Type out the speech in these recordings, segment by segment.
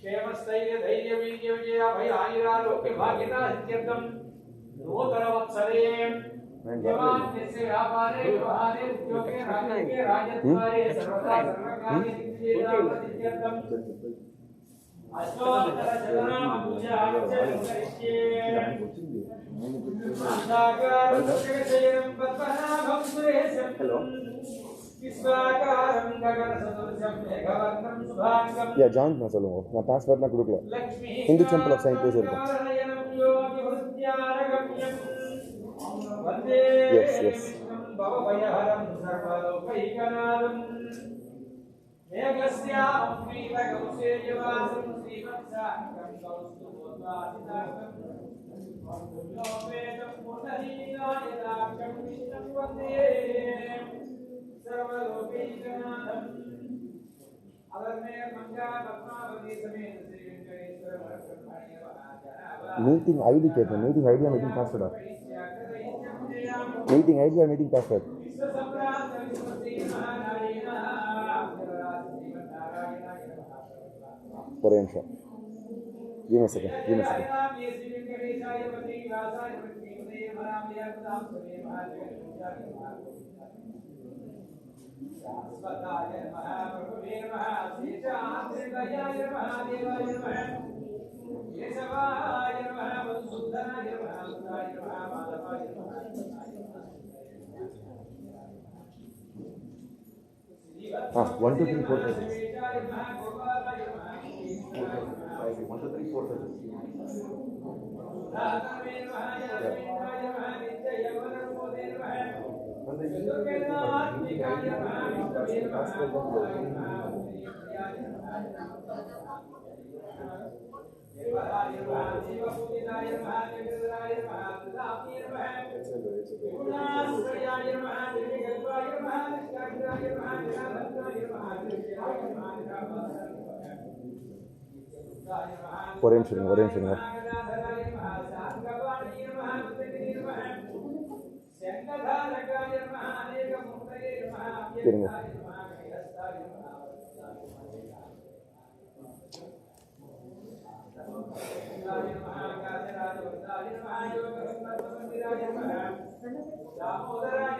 क्षेमस्थैर्य धैर्य वीर्य विजय भय आयुरारोग्य भाग्यता सिद्ध्यर्थम नूतन वत्सरे देवान्यस्य व्यापारे व्यवहारे उद्योगे राजनीतिके राजद्वारे सर्वथा सर्वकार्ये दिग्विजयता सिद्ध्यर्थम अष्टोत्तर शतनाम पूजार्चनं करिष्ये साकार जगजयं पद्मनाभं सुरेशं या ஜாயின் பண்ண சொல்லுங்க. நான் பாஸ்வேர்ட்லாம் கொடுக்கல. இந்து டெம்பிள் ஆஃப் செயின்ட் பீட்டர்ஸ் இருக்கும். எஸ் எஸ் மீட்டிங் ஐடி கேட்பேன். மீட்டிங் ஐடியா மீட்டிங் பாஸ்வேர்டா? மீட்டிங் ஐடியா மீட்டிங் பாஸ்வேர்ட் ஒரே நிமிஷம். give me a second. Ah, 1 2 3 4 5 6. 1 2 3 4 5 6. ஒரே நிமிஷம். சரிங்க.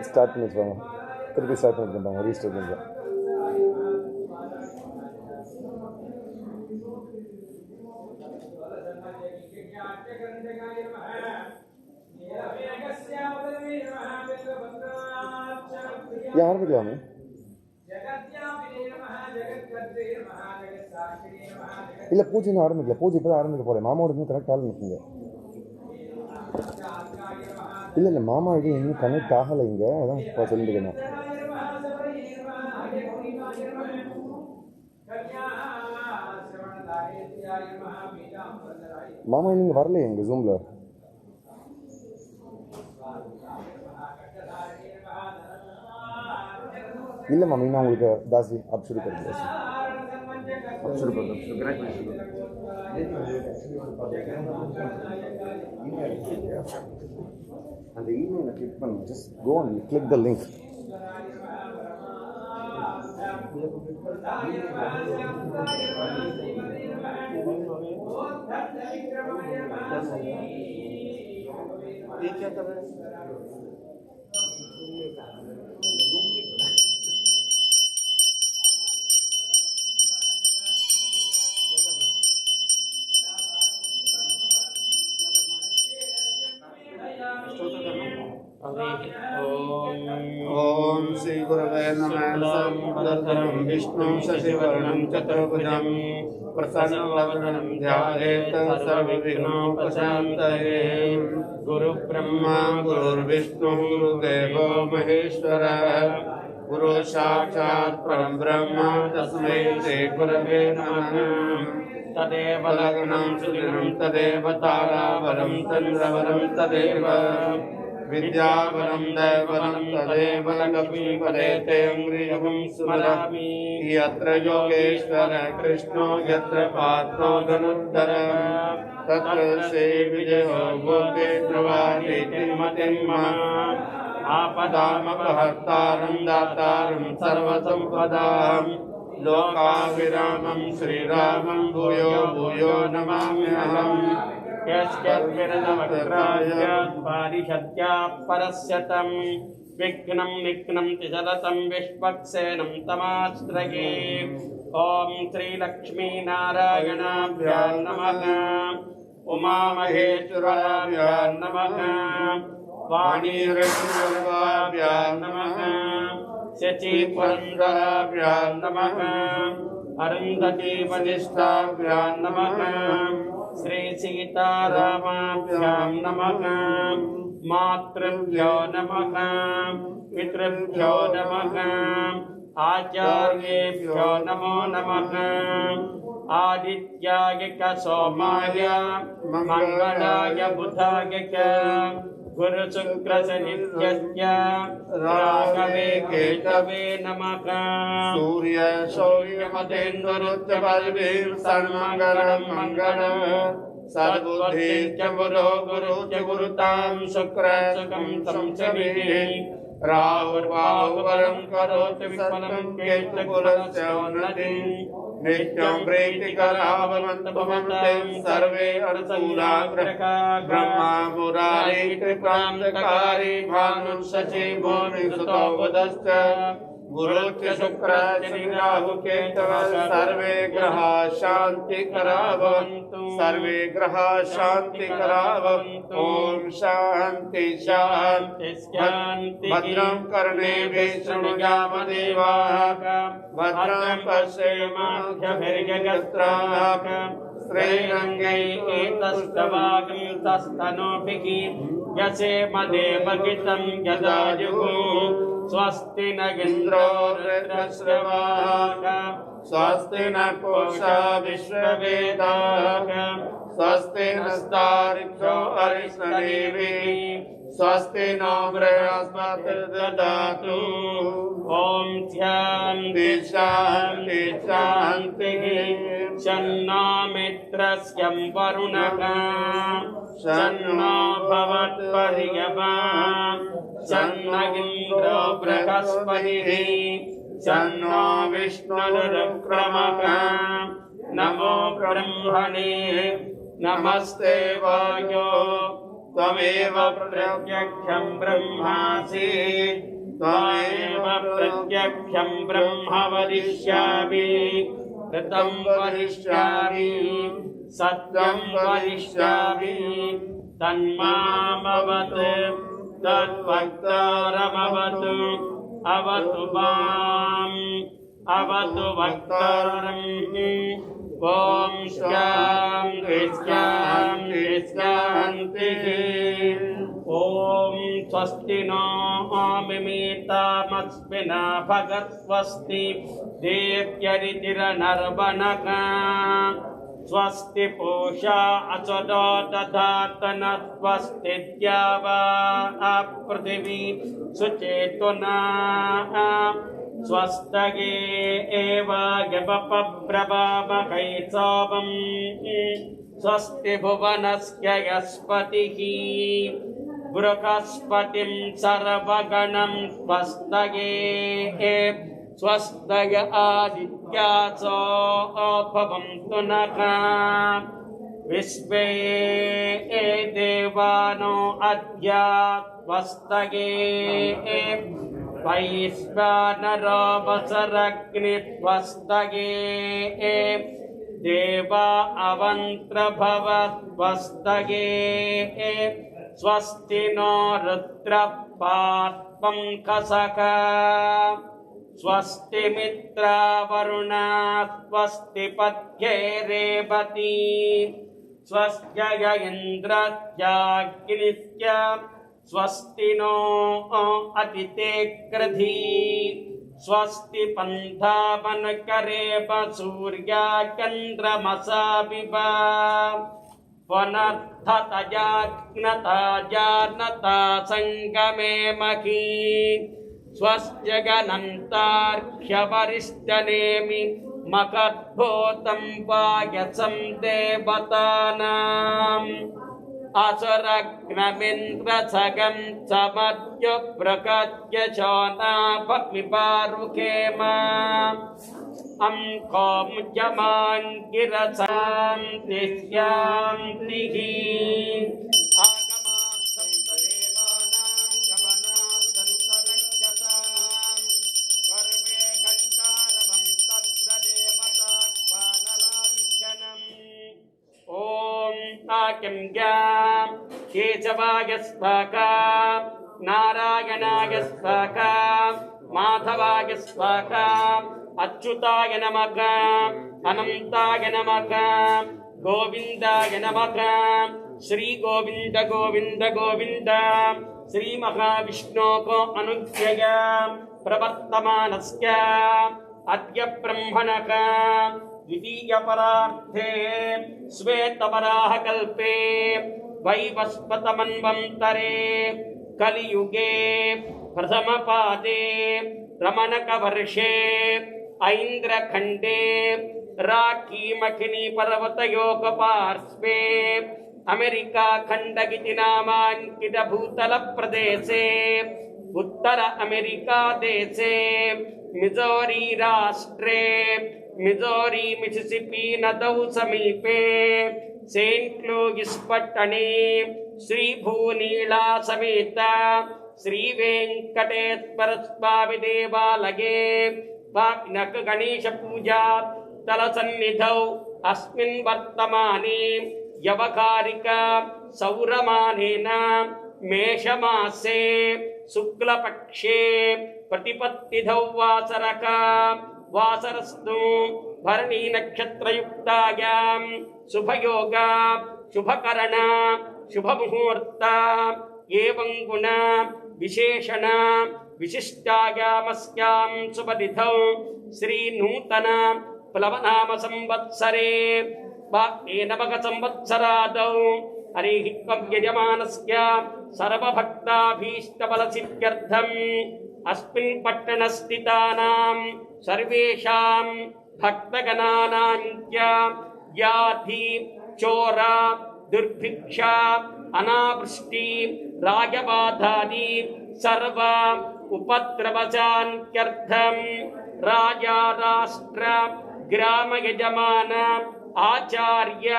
ஸ்டார்ட் பண்ணி வச்சுக்கோங்க. திருப்பி ஸ்டார்ட் பண்ணி பண்ணுறாங்க. ரீஸ்டார்ட் பண்ணுறேன். ஆரம்பிக்கலாமே. இல்லை பூஜை இன்னும் ஆரம்பிக்கல. பூஜை இப்போ தான் ஆரம்பிக்க போகிறேன். மாமாவோட இன்னும் கனெக்ட் ஆரம்பிக்குங்க. இல்லை மாமா இது இன்னும் கனெக்ட் ஆகலை இங்கே. அதான் இப்போ சொல்லிட்டுருக்கேன். மாமா நீங்கள் வரல எங்கள் ஜூமில். இல்லை மாமா நான் உங்களுக்கு தாசி अब शुरू कर दिया. अब शुरू कर दो. அந்த email கிளிக் பண்ணுங்க. just go and click the link. ये क्या कर रहे हैं? ओम श्री गुरवे नमः। विष्णु शशिवर्णं चतुर्भुजं प्रसन्नवदनं ध्यायेत् सर्वविघ्नोपशान्तये। गुरुब्रह्मा गुरुर्विष्णुः गुरुदेवो महेश्वरः। गुरु साक्षात् परब्रह्म तस्मै श्री गुरवे नमः। तदेव लग्नं सुदिनं तदेव ताराबलं चन्द्रबलं तदेव विद्यावनं दैवनं तदेव लक्ष्मीपदेतेऽङ्घ्रियुगं स्मरामि यत्र योगेश्वर कृष्णो यत्र पार्थो धनुर्धर तत्र श्रीविजयो भूतेन्द्रवाणीति मतिं मम आपदामपहर्तारं दातारं सर्वसम्पदां लोकाभिरामं श्रीरामं भूयो भूयो नमाम्यहम् पारिषद्या परस्यतं विघ्नं निघ्नन्ति जलतं विश्वक्सेनं तमाश्रये ॐ श्रीलक्ष्मीनारायणाभ्यां नमः उमामहेश्वराभ्यां नमः वाणीरत्नभ्यां नमः शचीपुरन्दराभ्यां नमः अरुन्धतीवनिष्ठाभ्यां नमः श्री सीतारामाभ्यां नमः मातृभ्यो नमः पितृभ्यो नमः आचार्येभ्यो नमो नमः आदित्याय च सोमाय मंगलाय बुधाय च गुरुशुक्रशनित्यस्य राघवे केतवे नमः सूर्य सौर्यमतेन्दुरुच्चपल्भिः सर्वमङ्गलं मङ्गलम् सद्बुद्धि च गुरो गुरु च गुरुतां शुक्रशकं संशमिः राहुर्बाहुवरं करोति विफलं केतकुलस्य उन्नतिम् नित्यं प्रीतिकरावन्तभवन्तं सर्वे अनुकूलाग्रहा ब्रह्मा मुरारी कृपान्तकारी भानुशचि भूमिसुतो बुधश्च गुरुश्च शुक्राश्च राहुकेतवः सर्वे ग्रहा शान्तिकरा भवन्तु सर्वे ग्रहा शान्तिकरा भवन्तु ॐ शान्ति शान्ति शान्ति भद्रं कर्णेभिः शृणुयामदेवाः भद्रं पश्येमाख्यभिर्यजत्राः श्रीरङ्गैस्तवागं तस्तनोभिः यसेमदेवगितं यदायुः स्वस्ति न इन्द्रो वृत्रश्रवाः स्वस्ति न पूषा विश्ववेदाः स्वस्ति नस्तार्क्ष्यो अरिष्टनेमिः स्वस्ति नो बृहस्पतिर्दधातु ॐ शान्ति शान्ति शान्तिः शन्नो मित्रस्यं वरुणः शन्नो भवत्पर्यमा शन्न इन्द्रो बृहस्पतिः शन्नो विष्णुरुक्रमः नमो ब्रह्मणे नमस्ते वायो त्वमेव प्रत्यक्षं ब्रह्मासि त्वमेव प्रत्यक्षं ब्रह्म वदिष्यामि ऋतं वदिष्यामि सत्यं वदिष्यामि तन्मामवतु तद्वक्तारमवतु अवतु माम् अवतु वक्तारम् ॐ शान्ति शान्ति शान्तिः ॐ स्वस्ति नो मिमीतामस्मिना भगत्स्वस्ति देव्यरितिरनर्वणः स्वस्ति पूषा असदो दधातन स्वस्ति द्यावा पृथिवी सुचेतुना स्वस्तगे एवायवपप्रभावकैसवम् स्वस्ति भुवनस्य यस्पतिः बृहस्पतिं सर्वगणं स्वस्तगे स्वस्तय आदित्यासो भवन्तु नः विश्वे देवानो अद्या स्वस्तगे वैश्वानरो वसरग्निस्वस्तगे देवा अवन्त्रभव स्वस्तगे स्वस्ति नो रुद्रः पार्श्वं कसका स्वस्ति मित्रा वरुणा स्वस्ति पत्ये रेवती स्वस्त्य इन्द्रस्याग्निस्य स्वस्ति नो अतिते कृधी स्वस्ति पन्थावनकरेव सूर्या चन्द्रमसा विवा वनर्थतजाग्नता जानता संगमे मही स्वस्त्यगनन्तार्घ्यवरिष्ठनेमि मखद्भूतं पायसं देवतानाम् असुरग्नमिन्द्रसगं समद्युप्रकट्य शोनापविपारुकेम अंकों जमाङ्गिरसां तिष्यान्तिः आगमार्थं तदेवानां गमनार्थं तरक्षसां सर्वे घण्टारवं तत्र देवताक्वानलाञ्छनम् ॐ आकिङ्ग्यां केशवाय स्वाहा नारायणाय स्वाहा माधवाय स्वाहा अच्युताय नमः अनंताय नमः गोविंदाय नमः श्री गोविंद गोविंद गोविंद श्री महाविष्णु को अनुज्ञया प्रवर्तमानस्य अद्य ब्रह्मणः द्वितीय परार्थे श्वेतवराह कल्पे वैवस्वतमन्वन्तरे कलियुगे प्रथम पादे रमणक वर्षे ऐन्द्रखण्डे राकीमखिनी पर्वतयोग पार्श्वे अमेरिका खण्डगिति नामाङ्कित भूतल प्रदेशे उत्तर अमेरिका देशे मिजोरी राष्ट्रे मिजोरी मिसिसिपी नदौ समीपे सेंट लूइस पट्टणे श्री भूनीला समेत श्री वेंकटेश्वर स्वामी देवालये वाग्नक गणेश पूजा तल सन्निधौ अस्मिन् वर्तमाने यवकारिक सौरमानेन मेषमासे शुक्लपक्षे प्रतिपत्तिधौ वासरक वासरस्तु भरणी नक्षत्रयुक्तायां शुभयोग शुभकरण शुभमुहूर्त एवं गुण विशेषण विशिष्टायामस्यां शुभतिथौ श्री नूतन प्लवनाम संवत्सरे नवक संवत्सरादौ हरिः यजमानस्य सर्वभक्ताभीष्टफलसिद्ध्यर्थम् अस्मिन् पट्टणस्थितानां सर्वेषां भक्तगणानां च व्याधि चोर दुर्भिक्ष अनावृष्टि राजबाधादि सर्व उपद्रवशान्त्यर्थं राजा राष्ट्र ग्राम यजमान आचार्य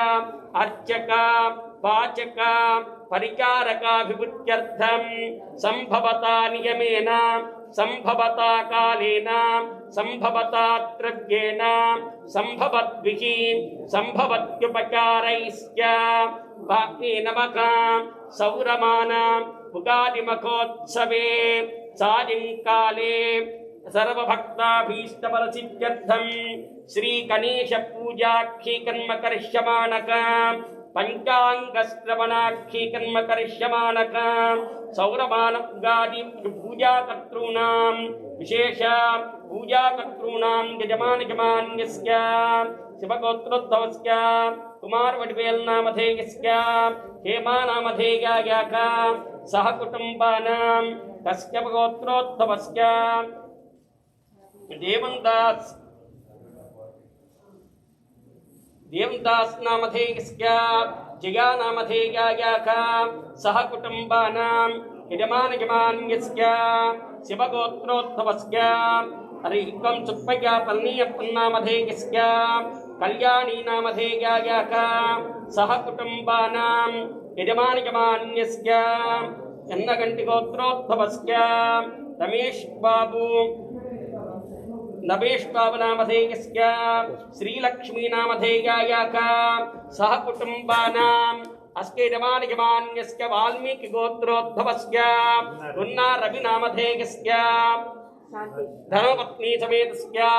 अर्चक पाचक परिचारकाभिवृद्ध्यर्थं संभवता नियमेन संभवता कालेन संभवता द्रव्येण संभवद्भिः संभवत्युपचारैश्च नमः सौरमान उगादिमखोत्सवे सायंकाले सर्वभक्ताभीष्टफलसिद्ध्यर्थं श्री गणेश पूजाख्ये कर्म करिष्यमाणः पंचांगश्रवणाख्ये कर्म करिष्यमाणः सौरमान उगादि पूजाकर्तॄणां विशेष पूजाकर्तॄणां यजमानस्य शिवगोत्रोद्भवस्य कुमार वडवेल नामधेयस्य हेमा नामधेयायाः सह कुटुम्बानां कश्यप गोत्रोद्भवस्य देवदास नामधेयस्य जया नामधेयायाः सह कुटुम्बानां यजमानस्य शिवगोत्रोद्भवस्य हरिकं सुप्पय्या पन्नीयप्पन्नामधेयस्य कल्याणी नामधेयायाः सह कुटुम्बानां यजमानस्य यन्नगण्टिगोत्रोद्भवस्य रमेश बाबू नामधेयस्य श्रीलक्ष्मी नामधेयायाः सह कुटुम्बानां अस्के यजमानस्य वाल्मीकि गोत्रोद्भवस्य गुन्ना रवि नामधेयस्य धर्मपत्नी समेतस्य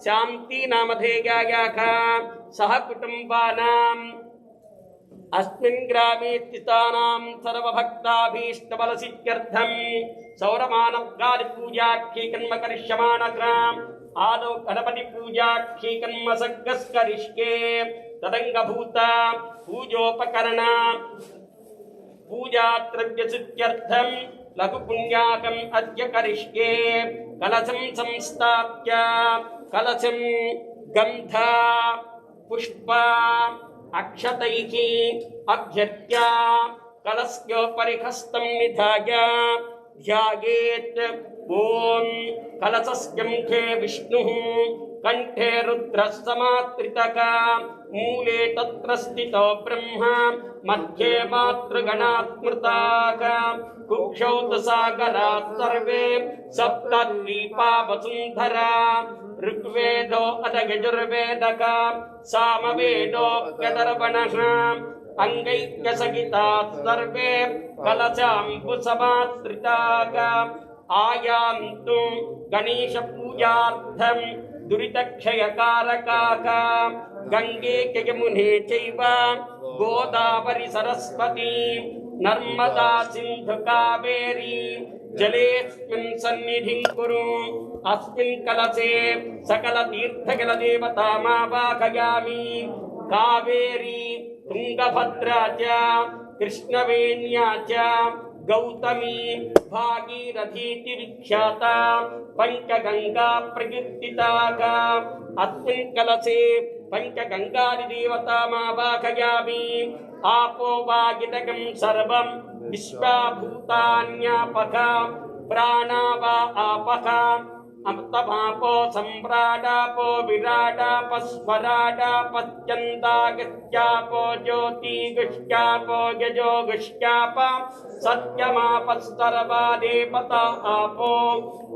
शांति नामधेयायाः सह कुटुम्बानां अस्मिन् ग्रामे स्थितानां सर्वभक्ताभीष्टफलसिद्ध्यर्थं सौरमानवगादिपूजाख्ये कर्म करिष्यमाणः आदौ गणपति पूजाख्ये कर्म सग्गस्करिष्ये तदंगभूत पूजोपकरण पूजाद्रव्यसिद्ध्यर्थं लघु पुण्याकम् अद्य करिष्ये कलशं संस्थाप्य कलशं गन्ध पुष्प अक्षतैः अभ्यर्च्य कलशोपरि हस्तं निधाय ध्यायेत् ॐ कलशस्य मुखे विष्णुः कंठे रुद्रः समाश्रितः मूले तत्र स्थितो ब्रह्मा मध्ये मातृगणाः स्मृताः कुक्षौ तु सागराः सर्वे सप्तद्वीपा वसुन्धरा ऋग्वेदो अथ यजुर्वेदः सामवेदोऽप्यदर्वणः अंगैक्यसहिताः सर्वे कलशाम्बुसमाश्रिताः आयान्तु गणेशपूजार्थं दुरितक्षयकारकाः गंगे यमुने चैव गोदावरी सरस्वती नर्मदा सिंधु कावेरी जलेऽस्मिन् सन्निधिं कुरु अस्मिन् कलशे सकल तीर्थजलदेवतामावाहयामि कावेरी तुंगभद्रा च कृष्णवेण्या च गौतमी भागीरथीति विख्याता पंचगंगा प्रकीर्तिता अस्मिन् कलशे पंचगंगादिदेवतामावाहयामि आपो वागिदगं सर्वं विश्वाभूतान्यापक प्राणा वा आपक अमृतमापो सम्राडापो विराडापो स्वराडापत्यन्तागस्यापो ज्योतिगस्यापो यजोगस्याप सत्यमापस्तरवा देवता आपो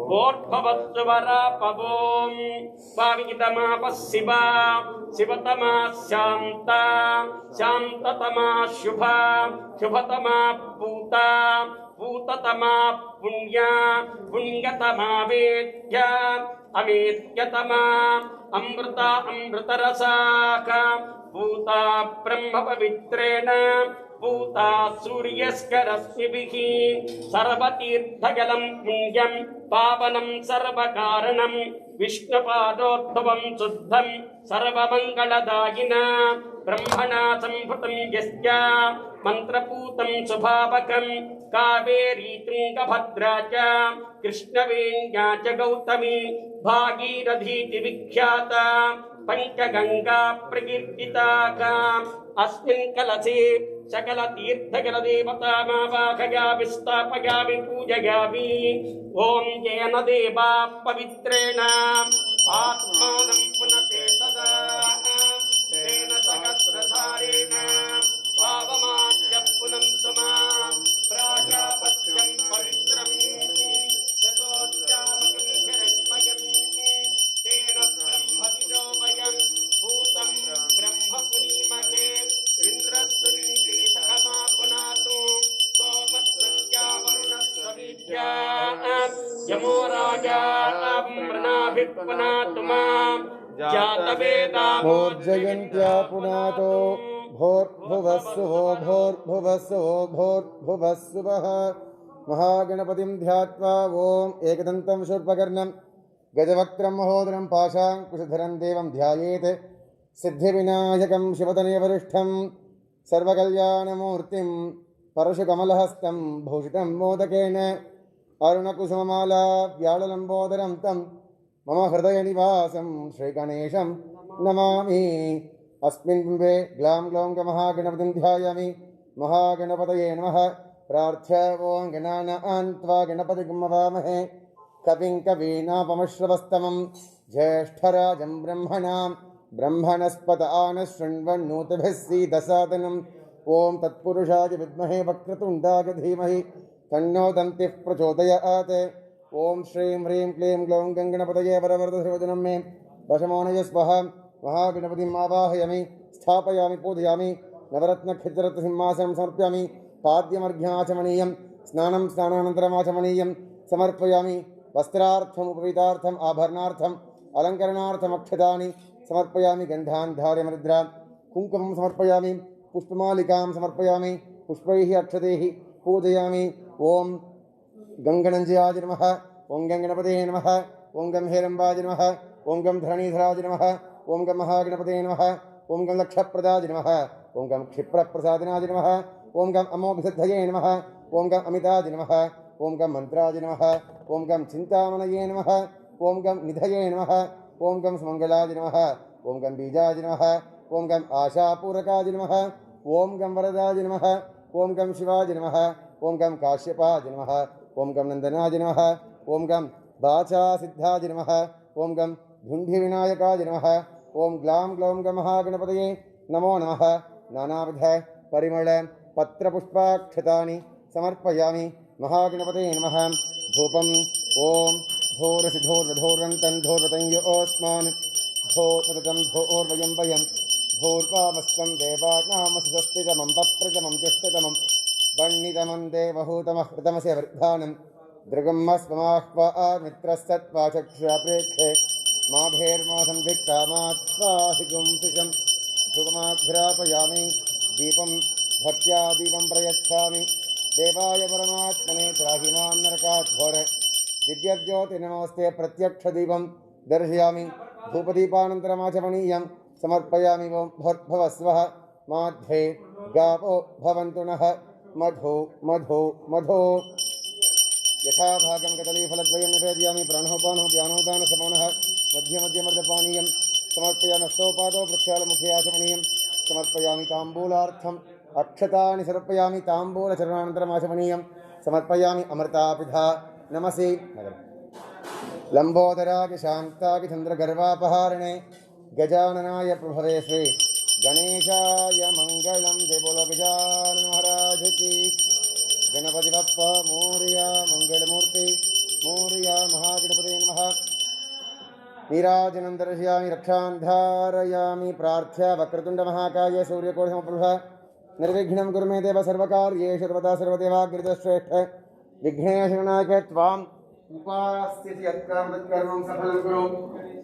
भोर्भवस्वरापवों पावितमापः शिवा शिवतमा शान्ता शान्ततमा शुभा शुभतमा पूता पूततमा पुण्या पुण्यतमा वेद्या अवेद्यतमा अमृता अमृतरसाका पूता ब्रह्म पवित्रेण पूता सूर्यस्य रश्मिभिः सर्वतीर्थजलं पुण्यं पावनं सर्वकारणं विष्णुपादोद्भवं शुद्धं सर्वमङ्गलदायिना ब्रह्मणा सम्भुतं यस्य मन्त्रपूतं स्वभावकं कावेरी तुंगभद्रा च कृष्णवेण्या च गौतमी भागीरथीति विख्याता पंचगंगा प्रकीर्तिता अस्मिन् कलशे सकल तीर्थजलदेवतामावाहयामि स्थापयामि पूजयामि ॐ येन देवा पवित्रेण आत्मानं पुनते सदा तेन सहस्रधारेण पावमाद्य पुनन्तु मां प्राजापत्यं पवित्रं शतोच्चामकं हिरण्मयं तेन ब्रह्मविदो वयं भूतं ब्रह्म पुनीमहे इन्द्रस्तुति सखमा पुनातु सोमस्सत्या वरुणस्य विद्या यमो राजा मृणाभिः मां जातवेदा भोर्जयन्त्या पुनातो भोर्भुवस्सुवो भोर्भुवस्सुवो भोर्भुवस्सुवः महागणपतिं ध्यात्वा ॐ एकदन्तं शूर्पकर्णं गजवक्त्रं महोदरं पाशाङ्कुशधरं देवं ध्यायेत् सिद्धिविनायकं शिवतनयवरिष्ठं सर्वकल्याणमूर्तिं परशुकमलहस्तं भूषितं मोदकेन अरुणकुसुममाला व्याळलम्बोदरं तं मम हृदयनिवासं श्रीगणेशं नमामि अस्मिन् बिम्बे ग्लां ग्लौं गमहागणपतिं ध्यायामि महागणपतये नमः प्रार्थ्य ॐ गणानान् त्वा गणपतिं हवामहे कविं कवीनापमश्रवस्तमं ज्येष्ठराजं ब्रह्मणां ब्रह्मणस्पत आनशृण्वन्नोतिभिः सीदसादनम् ॐ तत्पुरुषाय विद्महे वक्रतुण्डाय धीमहि तन्नो दन्तिः प्रचोदयात् ॐ श्रीं ह्रीं क्लीं ग्लौं गङ्गणपतये वरवरदश्रवचनं मे वशमानय स्वः महागणपतिम् आवाहयामि स्थापयामि पूजयामि नवरत्नखचिरत्नसिंहासनं समर्पयामि पाद्यमर्घ्यमाचमनीयं स्नानं स्नानानन्तरमाचमनीयं समर्पयामि वस्त्रार्थमुपवीतार्थम् आभरणार्थम् अलङ्करणार्थम् अक्षतानि समर्पयामि गन्धान् धार्यमरुद्रां कुङ्कुमं समर्पयामि पुष्पमालिकां समर्पयामि पुष्पैः अक्षतैः पूजयामि ॐ गङ्गणञ्जयाय नमः ॐ गङ्गणपतये नमः ॐ गं हेरम्बाय नमः ॐ गं धरणीधराय नमः ॐ गं महागणपतये नमः ओम गं लक्षप्रदाय नमः ओम गं क्षिप्रप्रसादिनाय नमः ओम गं अमोघसिद्धये नमः ओम गं अमिताय नमः ओम गं मंत्राय नमः ओम गं चिंतामणये नमः ओम गं निधये नमः ओम गं सुमंगलाय नमः ओम गं बीजाय नमः ओम गं आशापूरकाय नमः ओम गं वरदाय नमः ओम गं शिवाय नमः ओम गं काश्यपाय नमः ओम गं नंदनाय नमः ओम गं वाचासिद्धाय नमः ओम गं धुंधिविनायकाय नमः ओम ग्लां ग्लौं गं महागणपतये नमो नमः नानाविध परिमळ पत्रपुष्पाक्षतानि समर्पयामि महागणपतये नमः धूपम् ओम धूरसिधोर्वधोर्वन्तं धोर्वतं योऽस्मान् धोर्वतं धोर्वयं वयं धूर्वामस्तं देवानामसुस्थितमं पप्रतमं दुष्टतमं वह्नितमं देवहूतमः कृतमस्य वृद्धानं दृगमस्ममाह्वा मित्रस्तत्वा चक्षुप्रेक्षे माभेर्मासं धिक्तामात्वाहिगुं शिशं धूपमाघ्रापयामि दीपं भक्त्या दीपं प्रयच्छामि देवाय परमात्मने त्राहि मां नरकात् घोर दिव्यज्योतिर्नमस्ते प्रत्यक्षदीपं दर्शयामि धूपदीपानन्तरमाचमनीयं समर्पयामि भवस्वः माध्ये गावो भवन्तु नः मधो मधो मधो यथा भागं कदलीफलद्वयं निवेदयामि प्राणोपानो व्यानोदानसमानः मध्यमध्यमर्दपानीयं समर्पयामि हस्तोपादौ प्रक्षालमुखे आचमनीयं समर्पयामि ताम्बूलार्थम् अक्षतानि समर्पयामि ताम्बूलचरणानन्तरमाचमनीयं समर्पयामि अमृतापिधा नमसि लंबोदराय शांताय चंद्रगर्वापहारिणे गजाननाय प्रभवे श्री गणेशाय मंगलम जय बोलो गजानन महाराज की गणपति बप्पा मोरया मंगलमूर्ति मोरया महागणपते नमः नीराजनं दर्शयामि रक्षां धारयामि प्रार्थ्य वक्रतुंड महाकाय सूर्यकोटि समप्रभ निर्विघ्नं कुरु मे देव सर्वकार्येषु सर्वदा सर्वदेवाग्रतश्रेष्ठ विघ्नेशनायक त्वाम् उपास्यति यत्कर्म तत्कर्मं सफलं कुरु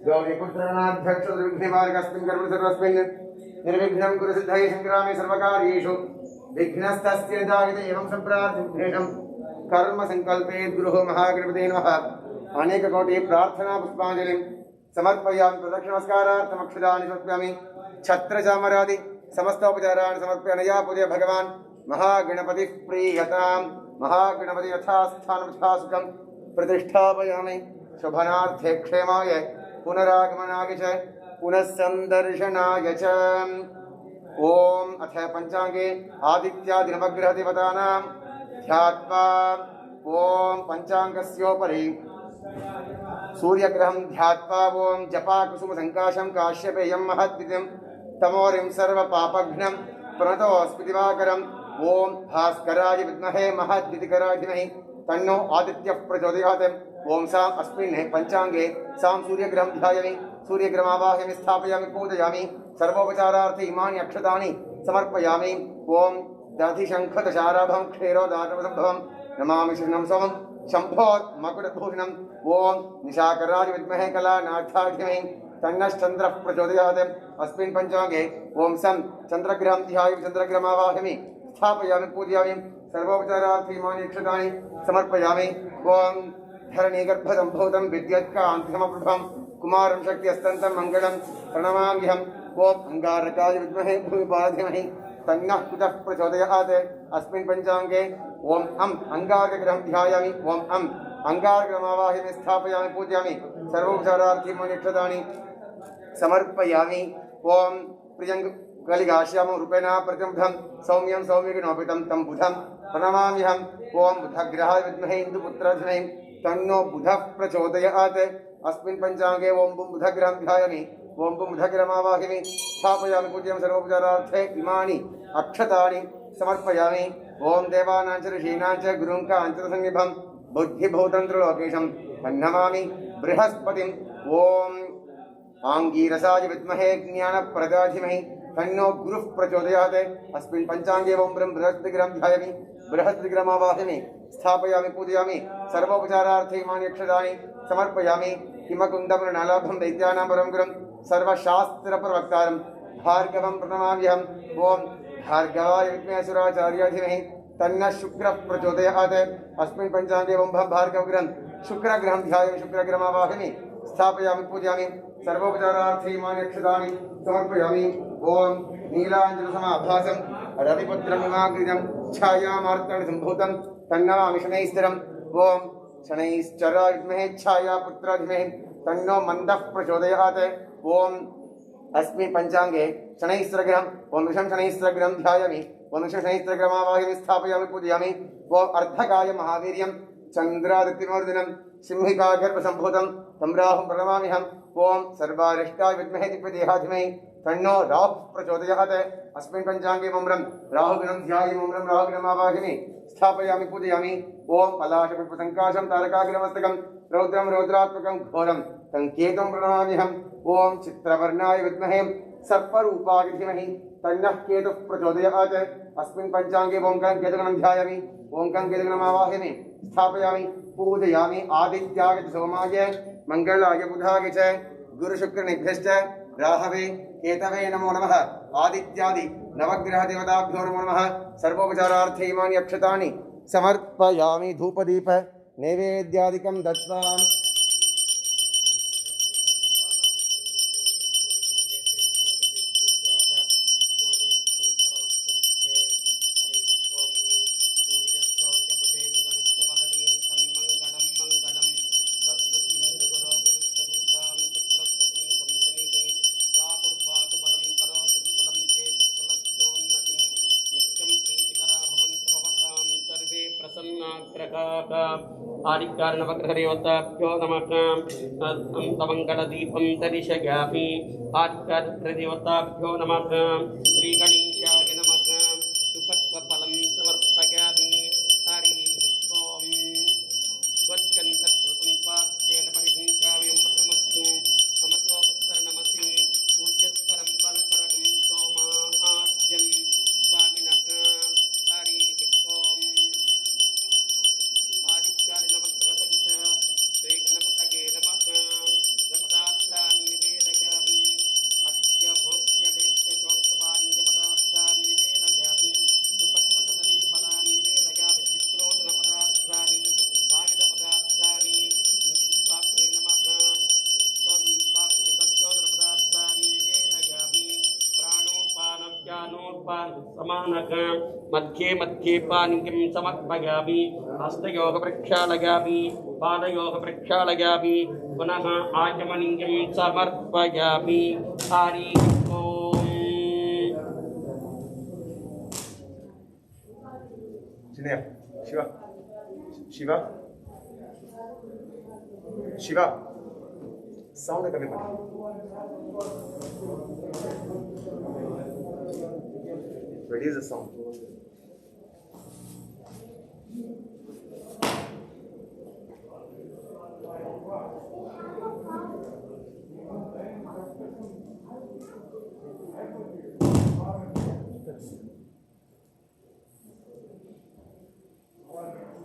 गौरीपुत्रनाध्यक्ष निर्विघ्नमार्गस्मिन् कर्म सर्वस्मिन् निर्विघ्नं कुरु सिद्धये संग्रामे सर्वकार्येषु विघ्नस्तस्य जायते एवं सम्प्रार्थ्यं कर्म संकल्पे गुरुः महागणपते नमः अनेक कोटि प्रार्थना पुष्पांजलिं समर्पयामि प्रदक्षिण नमस्कारार्थम् अक्षतानि समर्पयामि छत्र चामरादि समस्तोपचाराणि समर्प्य अनया पूजय भगवान् महागणपतिः प्रीयतां महागणपति यथास्थानं तथा सुखं प्रतिष्ठापयामि शुभनार्थे क्षेमाय पुनरागमनाय च पुनः संदर्शनाय च ओम अथ पंचांगे आदित्यादिनवग्रह देवतानां ध्यात्वा ओम पंचांगस्योपरि सूर्यग्रहं ध्यात्वा ओम जपा कुसुम संकाशं काश्यपेयं महद्दितिं तमोरिं सर्वपापघ्नं प्रणतोऽस्मि दिवाकरम् ओम भास्कराय विद्महे महद्दितिकराय धीमहि तन्नो आदित्यः प्रचोदयात् ओम साम अस्मिन् पंचांगे साम सूर्यग्रहं ध्यायामि सूर्यग्रहमावाहयामि स्थापयामि पूजयामि सर्वोपचारार्थे इमानि अक्षतानि समर्पयामि ओम दधिशंखदशाराभं क्षीरोदातवसंभवं नमामि श्रीनं सोमं शम्भोर्मकुटभूषणम् ओम निशाकराय विद्महे कलानाथाय धीमहि तन्नश्चन्द्रः प्रचोदयात् अस्मिन् पंचांगे ओम सं चन्द्रग्रहं ध्यायामि चन्द्रग्रहमावाहयामि स्थापयामि पूजयामि सर्वोपचारार्थे इमानि अक्षतानि समर्पयामि ओम धरणीगर्भसम्भूतं विद्युत्कान्तिसमप्रभं कुमारं शक्त्यस्तन्तं मङ्गलं प्रणमाम्यहम् ओम अंगारकाय विद्महे भूमिपालाय धीमहि तन्नः कुतः प्रचोदयात् अस्मिन् पंचांगे ओम अंगारकग्रहं ध्यायामि ओम अंगारकग्रहमावाहयामि स्थापयामि पूजयामि सर्वोपचारार्थे इमानि अक्षतानि समर्पयामि ओम प्रियं कलिगाश्यामं रूपेण प्रतिमुखं सौम्यं सौम्यगुणोपेतं तं बुधं प्रणमाम्यहम् ओम बुधग्रहाय विद्महे इन्दुपुत्राय धीमहि तन्नो बुधः प्रचोदयात् अस्मिन् पंचांगे ओम बुधग्रहं ध्यायामि ओम बुधग्रहमावाहयामि स्थापयामि पूजयामि सर्वोपचारार्थे इमानि अक्षतानि समर्पयामि ओम देवानां च ऋषीणां च गुरुं काञ्चनसन्निभं बुद्धिभूतं त्रिलोकेशं तन्नमामि बृहस्पतिम् ओम आंगीरसाय विद्महे ज्ञानप्रदाय धीमहि तन्नो गुरुः प्रचोदयात् अस्मिन् पंचांगे ओम बृहस्पतिग्रहं ध्यायामि बृहस्पतिग्रहमावाहयामि स्थापयामि पूजयामि सर्वोपचारार्थे इमानि अक्षतानि समर्पयामि हिमकुन्दमृणालाभं दैत्यानां परं गुरुं सर्वशास्त्रप्रवक्तारं भार्गवं प्रणमाम्यहम् ओम भार्गवाय विद्महे असुराचार्याय धीमहि तन्नः शुक्रः प्रचोदयात् अस्मिन् पंचांगे ओम भार्गवग्रहं शुक्रग्रहं ध्यायामि शुक्रग्रहमावाहयामि स्थापयामि पूजयामि सर्वोपचारार्थीमानि अक्षतानि समर्पयामि। ओम नीलाञ्जनसमाभासं रविपुत्रमिमाग्रिजं छायामार्तण्डसम्भूतं तन्नमामि शनैश्चरम्। ओम शनैश्चराय विद्महे छायापुत्राय धीमहि तन्नो मन्दः प्रचोदयात्। ओम अस्मिन् पञ्चाङ्गे शनैश्चरग्रहम् ओम विषं शनैश्चरग्रहं ध्यायामि। ओम विषं शनैश्चरग्रहमावाहयामि स्थापयामि पूजयामि। ओम अर्धकाय महावीर्यं चन्द्रादित्यमर्दिनं सिंहिकागर्भसम्भूतं तं राहुं प्रणमाम्यहम्। ओम सर्वारिष्टाय विद्महे दिव्यदेहाय तन्नो राहुः प्रचोदयात्। अस्मिन् पञ्चाङ्गे मम्रं राहुगणं ध्यायामि। मम्रं राहुगणमावाहयामि स्थापयामि पूजयामि। ओम पलाशपुष्पसङ्काशं तारकाग्रमस्तकं रौद्रं रौद्रात्मकं घोरं तं केतुं प्रणमाम्यहम्। ओम चित्रवर्णाय विद्महे सर्परूपाय धीमहि तन्नः केतुः प्रचोदयात्। अस्मिन् पञ्चाङ्गे ओंकां केतुगणं ध्यायामि। ओंकां केतुगणमावाहयामि स्थापयामि पूजयामि। आदित्याय सोमाय मंगलाय बुधाय च गुरुशुक्रनिभ्यश्च राहवे केतवे नमो नमः। आदित्यादि नवग्रह देवताभ्यो नमो नमः। सर्वोपचारार्थे इमानि अक्षतानि समर्पयामि। धूपदीप नैवेद्यादिकं दत्त्वा आदिकारणवग्रहदेवताभ्यो नमः। तमङ्गलदीपं दर्शयामि। आदिकारणदेवताभ्यो नमः। श्रीगणेशाय नमः। सुखत्वफलं समर्पयामि। हरिः ओम्। स्वच्छन्दत्वं स्वाप्तेन परिहिंसामि अमृतमस्तु। अमृतोपकरणमसि पूज्यस्करं बलकरणं सोमाद्यं स्वामिनः। हरिः ओम्। आदित्याय नमः। श्रीगणपतये नमः। गणपदार्थान् निवेदयामि। अक्ष्यभोक्ष्यलेख्यचोत्सवान् निवेदयामि। सुपक्वकदलीफलान् निवेदयामि। चित्रोदनपदार्थानि पायदपदार्थानि पाप्ये नमः। दस्योदनपदार्थानि निवेदयामि। प्राणोपानव्यानोपान समानः मध्ये मध्ये पानीयं समर्पयामि। हस्तयोः प्रक्षालयामि। पादयोः प्रक्षालयामि। पुनः आचमनीयं समर्पयामि। हरिः ओम्। Shiva, Shiva, Shiva, sound कमी पड़ी। Reduce the sound.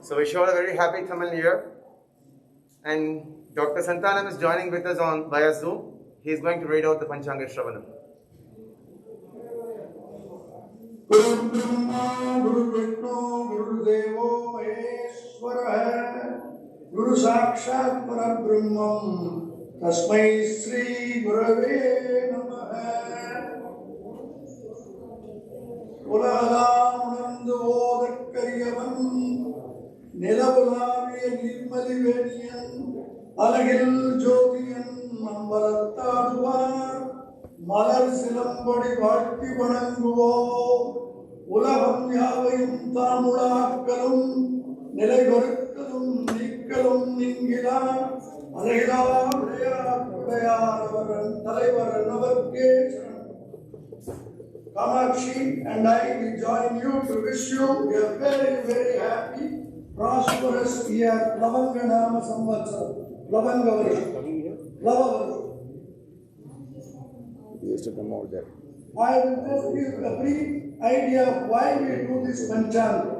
So wish you all a very happy Tamil New Year. And Dr. Santanam is joining with us on via Zoom. He is going to read out the Panchanga Shravanam. Guru Brahma, Guru Vishnu, Guru Devo Maheshwarah, Guru Sakshat Parabrahmam, Tasmai Sri Gurave Namaha. Ulagalam Unandu Odakariyavan, Nilavulaviya Nirmaliveniyan, Alagil Jyotiyan, Nambarattaduvar, Malar Silambadi Bhakti Vananguvo, Ulagam Yavayum Tamulakkalum, Nilavarukkalum, Nikkalum Ningila, Alagila Udaya Udayaravaran, Talaivaran Navakesh. Kamakshi and I will join you to wish you a very, very happy, prosperous year. Lavanga Nama Samvatsara. Lavanga Varsha. Lavanga. Used to come out there. I will just give a brief idea of why we do this Panchanga.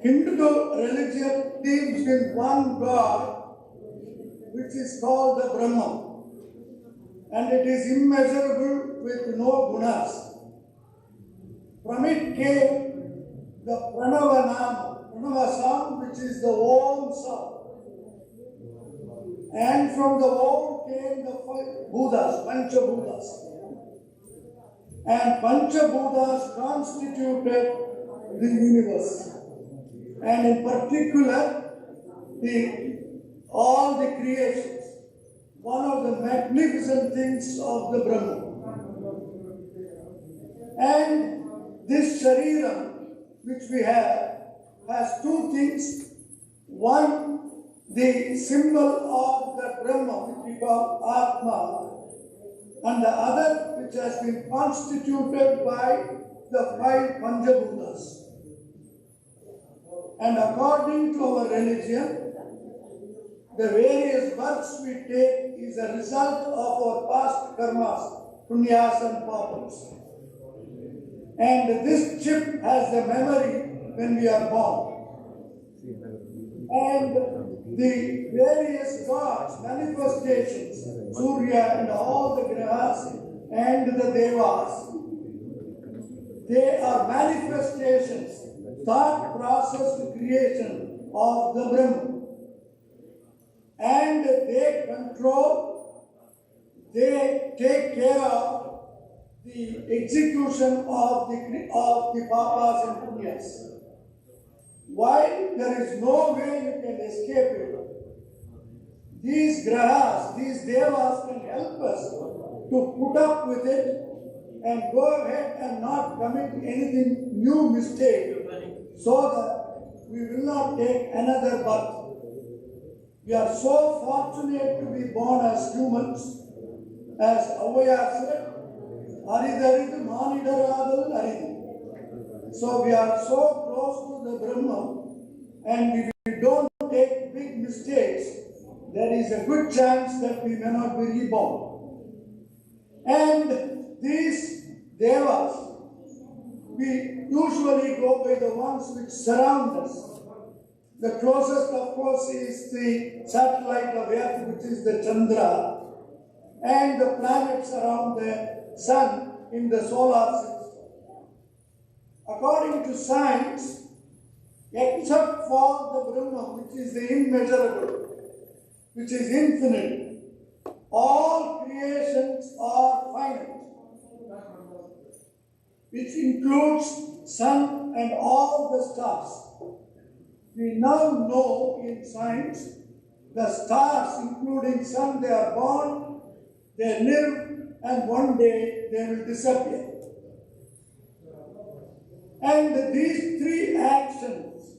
Hindu religion believes in one God, which is called the Brahma, and it is immeasurable with no gunas. From it came the Pranava sound, which is the Om sound. And from the Om came the five Buddhas, Pancha Buddhas. And Pancha Buddhas constituted the universe. And in particular, all the creations. One of the magnificent things of the Brahma. And this Shariram, which we have, has two things. One, the symbol of the Brahma, which we call Atma, and the other, which has been constituted by the five Panchabhutas. And according to our religion, the various births we take is a result of our past karmas, punyas and papas. And this chip has the memory when we are born. And the various gods, manifestations, Surya and all the grahas and the devas, they are manifestations, thought process creation of the Brahma. And they control, they take care of the execution of the papas and punyas. While there is no way you can escape it, these grahas, these devas can help us to put up with it and go ahead and not commit anything new mistake, so that we will not take another birth. We are so fortunate to be born as humans, as Avaya said, Aridarid Manidaradal Arid. So we are so close to the Brahma, and if we don't take big mistakes, there is a good chance that we may not be reborn. And these devas, we usually go by the ones which surround us. The closest, of course, is the satellite of Earth, which is the Chandra, and the planets around the Sun in the solar system. According to science, except for the Brahma, which is the immeasurable, which is infinite, all creations are finite, which includes sun and all the stars. We now know in science, the stars, including sun, they are born, they live, and one day they will disappear. And these three actions,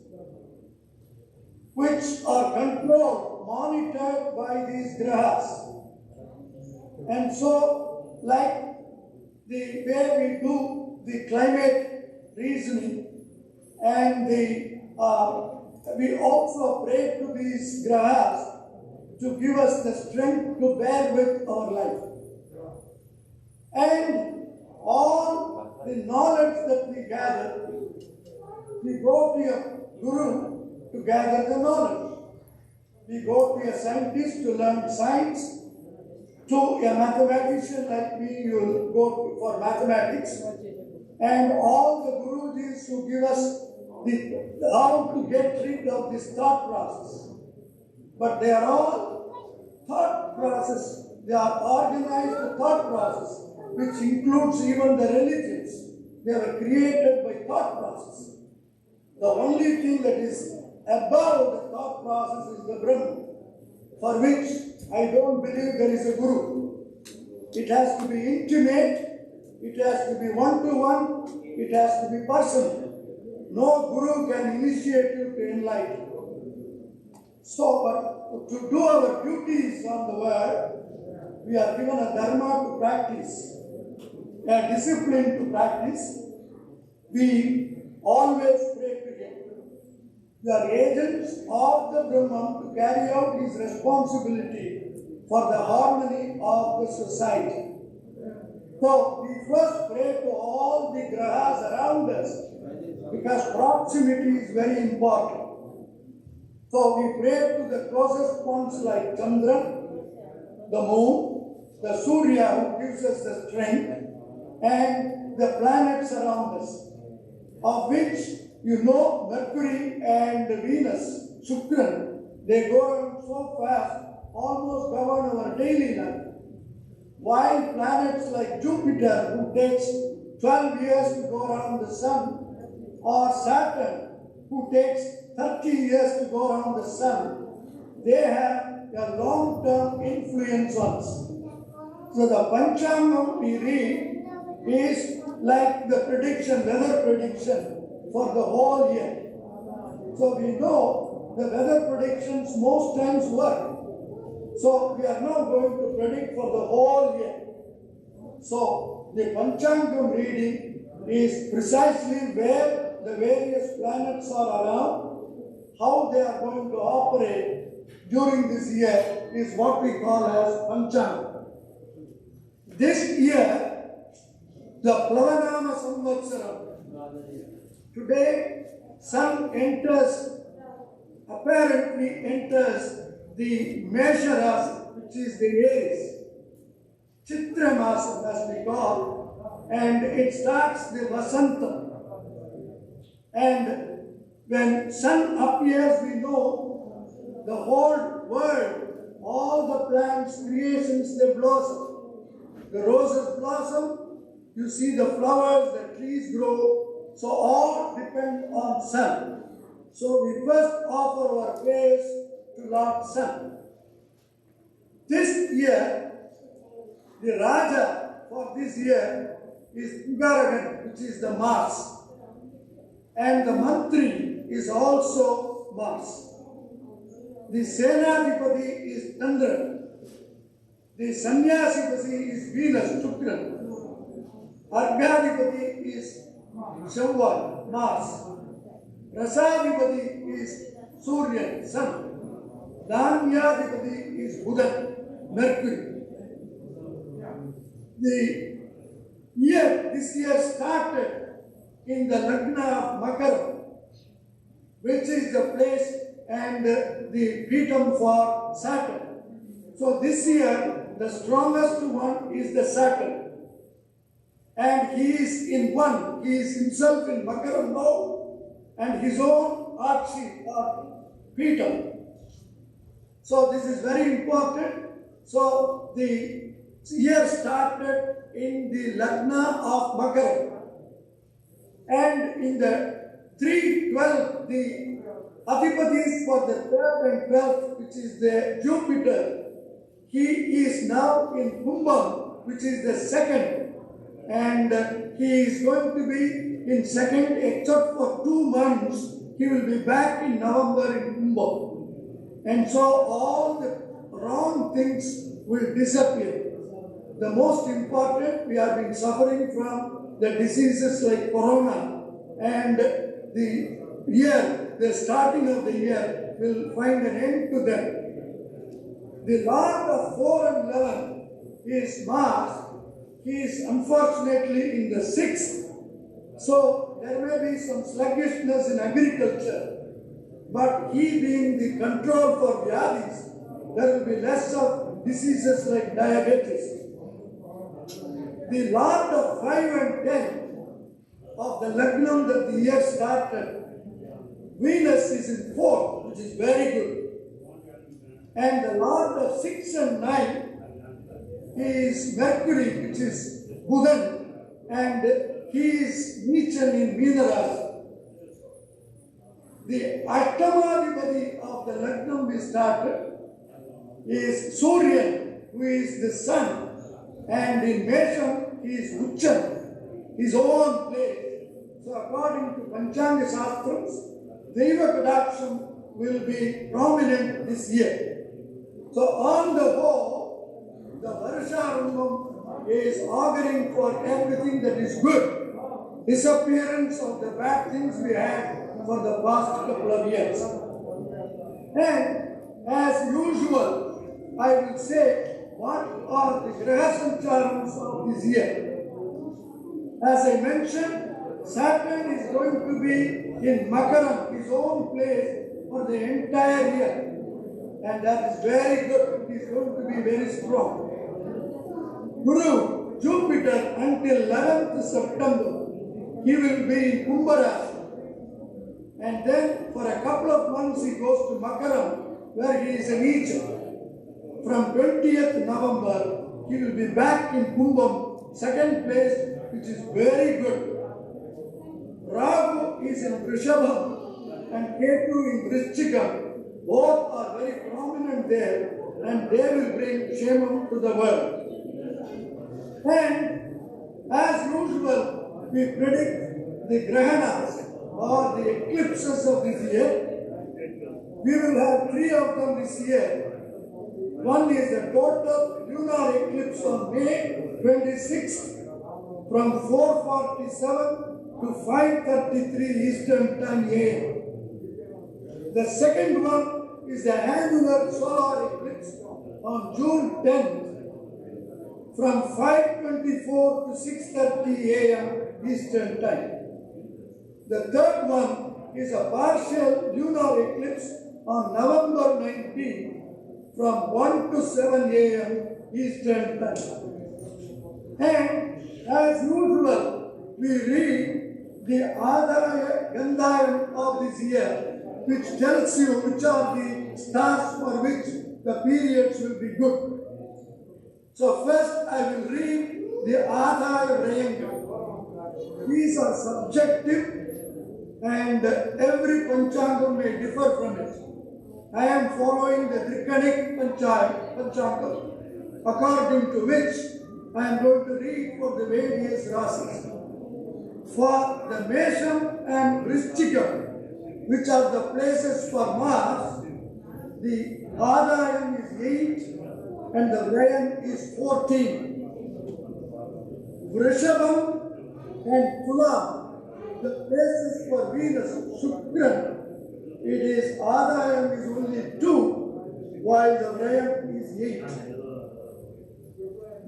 which are controlled, monitored by these grahas. And so, like the way we do the climate reasoning, and we also pray to these grahas to give us the strength to bear with our life. And all the knowledge that we gather, we go to a guru to gather the knowledge. We go to a scientist to learn science. To a mathematician like me, you will go for mathematics. And all the gurujis who give us how to get rid of this thought process. But they are all thought process. They are organized thought process, which includes even the religions. They were created by thought process. The only thing that is above the thought process is the Brahma, for which I don't believe there is a guru. It has to be intimate, it has to be one-to-one, it has to be personal. No guru can initiate you to enlighten. So, but to do our duties on the world, we are given a dharma to practice, a discipline to practice. We always pray to Him. We are agents of the Brahman to carry out His responsibility for the harmony of the society. So, we first pray to all the grahas around us, because proximity is very important. So we pray to the closest ones like Chandra, the moon, the Surya who gives us the strength, and the planets around us, of which you know Mercury and Venus, Shukran, they go around so fast almost govern our daily life. While planets like Jupiter, who takes 12 years to go around the sun, or Saturn, who takes 30 years to go around the sun, they have a long-term influence on us. So the Panchangam we read is like the prediction, weather prediction for the whole year. So we know the weather predictions most times work. So we are now going to predict for the whole year. So the Panchangam reading is precisely where the various planets are around, how they are going to operate during this year is what we call as Panchangam. This year, the Plavanama Samvatsaram, today sun apparently enters the Mesha Rasi, which is the Aries, Chitra Masam as we call, and it starts the Vasanta. And when sun appears, we know the whole world, all the plants, creations, they blossom. The roses blossom, you see the flowers, the trees grow, so all depend on sun. So we first offer our praise to Lord Sun. This year, the Raja for this year is Ugaragan, which is the Mars. And the Mantri is also Mars. The Senadipati is Chandra. The Sannyasipati is Venus, Shukra. Arghadipati is Shawwal, Mars. Rasadipati is Surya, Sun. Dhanyadipati is Buddha, Mercury. This year started in the Lagna of Makaram, which is the place and the Pitham for Saturn. So this year, the strongest one is the Saturn. And he is in one, he is himself in Makaram now, and his own Akshi or Pitham. So this is very important. So the year started in the Lagna of Makaram. And in the 3-12, the Adhipatis for the 3rd and 12th, which is the Jupiter, he is now in Kumbham, which is the 2nd. And he is going to be in 2nd, except for 2 months, he will be back in November in Kumbham. And so all the wrong things will disappear. The most important, we have been suffering from the diseases like corona, and the starting of the year will find an end to them. The Lord of 4 and 11 is Mars. He is unfortunately in the 6th. So there may be some sluggishness in agriculture. But he being the control for Vyadis, there will be less of diseases like diabetes. The Lord of 5 and 10 of the Lagnam that the year started, Venus is in 4th, which is very good. And the Lord of 6 and 9 is Mercury, which is Buddhan, and he is Nichan in Meenarasi. The Ashtamadipati of the Lagnam we started is Surya, who is the sun. And in Mesham, he is Uchan, his own place. So according to Panchanga Shastrams, Deva Kadaksham will be prominent this year. So on the whole, the Varasharambam is auguring for everything that is good. Disappearance of the bad things we had for the past couple of years. And as usual, I will say, what are the Graha Sancharams of this year? As I mentioned, Saturn is going to be in Makaram, his own place, for the entire year. And that is very good. It is going to be very strong. Guru, Jupiter, until 11th September, he will be in Kumbharasi. And then for a couple of months he goes to Makaram, where he is an Nichan. from 20th November, he will be back in Kumbam, second place, which is very good. Rahu is in Vrishabham and Ketu in Vrishchikam. Both are very prominent there, and they will bring Kshemam to the world. And as usual, we predict the Grahanas or the eclipses of this year. We will have 3 of them this year. One is the total lunar eclipse on May 26th from 4:47 to 5:33 Eastern Time AM. The second one is the annular solar eclipse on June 10th from 5:24 to 6:30 AM Eastern Time. The third one is a partial lunar eclipse on November 19th from 1 to 7 AM Eastern Time. And as usual, we read the Adaya Gandhayam of this year, which tells you which are the stars for which the periods will be good. So first I will read the Adaya Rayanga. These are subjective and every Panchangam may differ from it. I am following the Trikanic Panchangam, according to which I am going to read for the various rasis. For the Mesham and Vrishchikam, which are the places for Mars, the Adayam is 8 and the Vrayam is 14. Vrishabham and Tulam, the places for Venus, Shukran, it is Adayam is only 2, while the Vrayam is 8.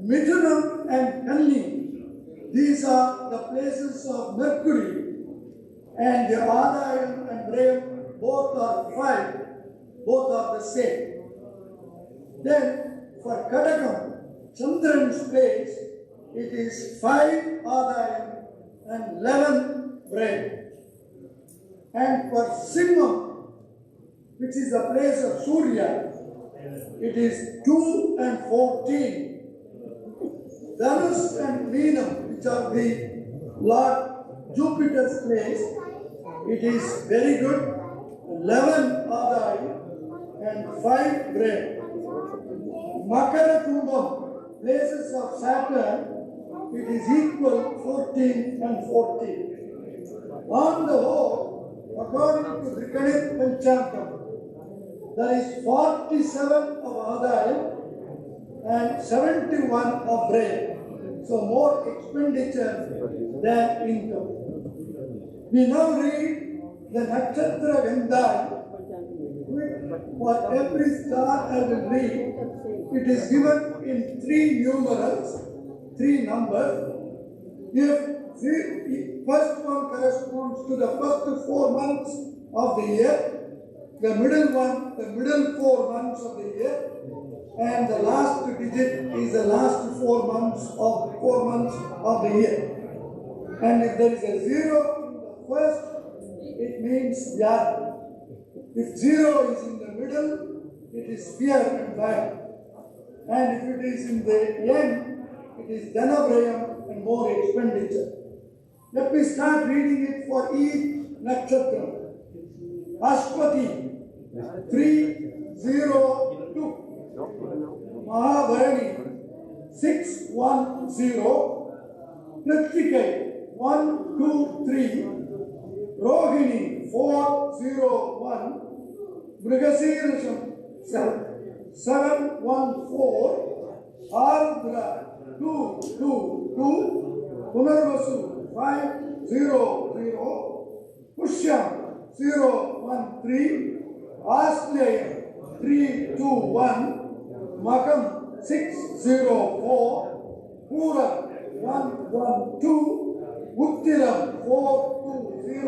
Mithunam and Kanni, these are the places of Mercury, and the Adayam and Vrayam both are 5, both are the same. Then for Kadakam, Chandran's place, it is 5 Adayam and 11 Vrayam. And for Simham, which is the place of Surya, it is 2 and 14. Dhanus and Meenam, which are the Lord Jupiter's place, it is very good, 11 Adai and 5 Vrayam. Makara Kumbham, places of Saturn, it is equal 14 and 14. On the whole, according to Trikanic Panchangam, there is 47 of Adayam and 71 of Vrayam. So more expenditure than income. We now read the Nakshatra Gandhayam. For every star I will read, it is given in 3 numerals, 3 numbers. If the first one corresponds to the first 4 months of the year, the middle one, the middle 4 months of the year, and the last digit is the last 4 months of the year. And if there is a 0 in the first, it means Yad. If 0 is in the middle, it is fear and bad. And if it is in the end, it is Dhanavrayam and more expenditure. Let me start reading it for each nakshatra. Ashwati 302. Mahabharani 610. Kritikai 123. Rohini 401. Mrigasirasham 714. Ardra 222. Punarvasu 500. Pushyam 013. Ashleyam 321. Makam 604. Pura 112. Uttiram 420.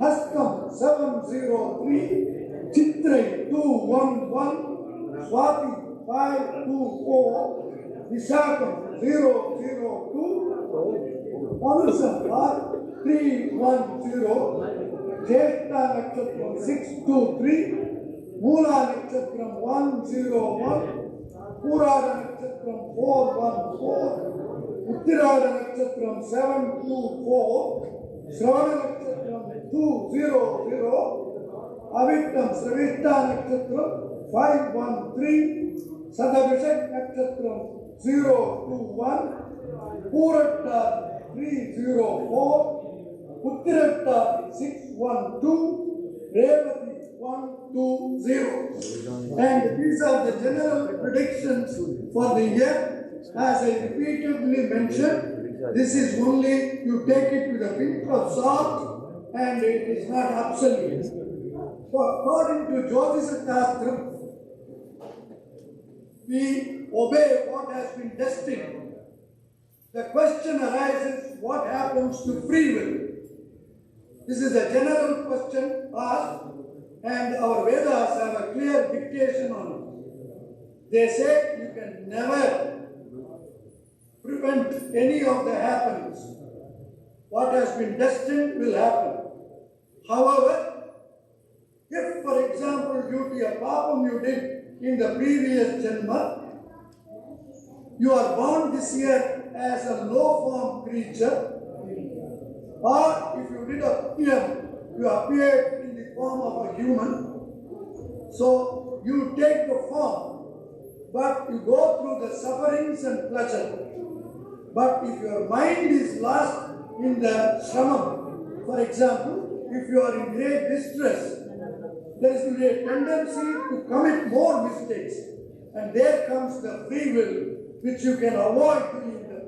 Hastam 703. Chitrai 211. Swati 524. Vishakam 002. Anusam 310. Jyeshta Nakshatram 623. Moola Nakshatram 101, Purada Nakshatram 414, Uttirada Nakshatram 724, Shravana Nakshatram 200, Avittam Sravishta Nakshatram 513, Sadabhishek Nakshatram 021, Puratta 304, Uttiratta 612, Revati 120. And these are the general predictions for the year. As I repeatedly mentioned, this is only, you take it with a pinch of salt and it is not absolute. So according to Jyotisha Shastra, we obey what has been destined. The question arises, what happens to free will? This is a general question asked, and our Vedas have a clear dictation on it. They say you can never prevent any of the happenings. What has been destined will happen. However, if, for example, due to a papam you did in the previous janma, you are born this year as a low-form creature, or if you did a punyam, you appeared in the form of a human, so you take the form, but you go through the sufferings and pleasure. But if your mind is lost in the shramam, for example, if you are in great distress, there is a tendency to commit more mistakes, and there comes the free will, which you can avoid doing them.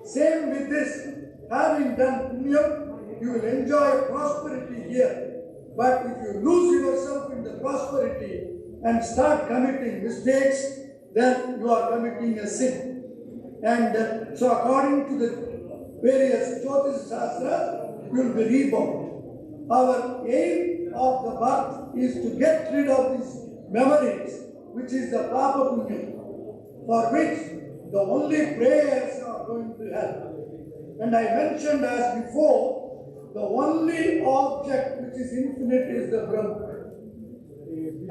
Same with this, having done punyam, you will enjoy prosperity here. But if you lose yourself in the prosperity and start committing mistakes, then you are committing a sin. And so according to the various Jyotish Shastra, you will be reborn. Our aim of the birth is to get rid of these memories, which is the Papa Punyam, for which the only prayers are going to help. And I mentioned as before, the only object which is infinite is the Brahma.